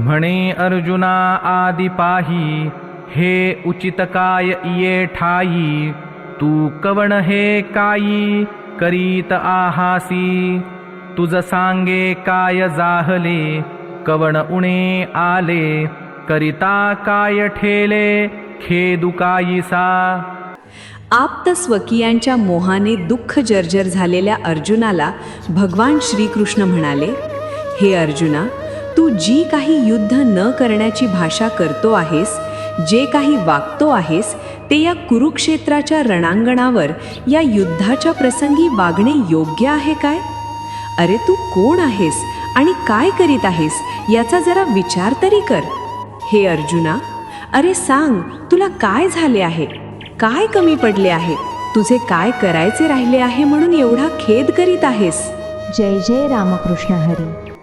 म्हणे अर्जुना आदि पाही, हे उचित काय ये ठाई, तू कवण हे काई करीत आहासी, तुझ सांगे काय जाहले, कवण उणे आले, करिता काय ठेले, खेदू कायीसा. आप्त स्वकीयांच्या मोहाने दुःख जर्जर झालेल्या अर्जुनाला भगवान श्रीकृष्ण म्हणाले, हे अर्जुना, तू जी काही युद्ध न करण्याची भाषा करतो आहेस, जे काही वागतो आहेस, ते या कुरुक्षेत्राच्या रणांगणावर या युद्धाच्या प्रसंगी वागणे योग्य आहे काय? अरे तू कोण आहेस आणि काय करीत आहेस याचा जरा विचार तरी कर. हे अर्जुना, अरे सांग, तुला काय झाले आहे, काय कमी पडले आहे, तुझे काय करायचे राहिले आहे म्हणून एवढा खेद करीत आहेस? जय जय रामकृष्ण हरी.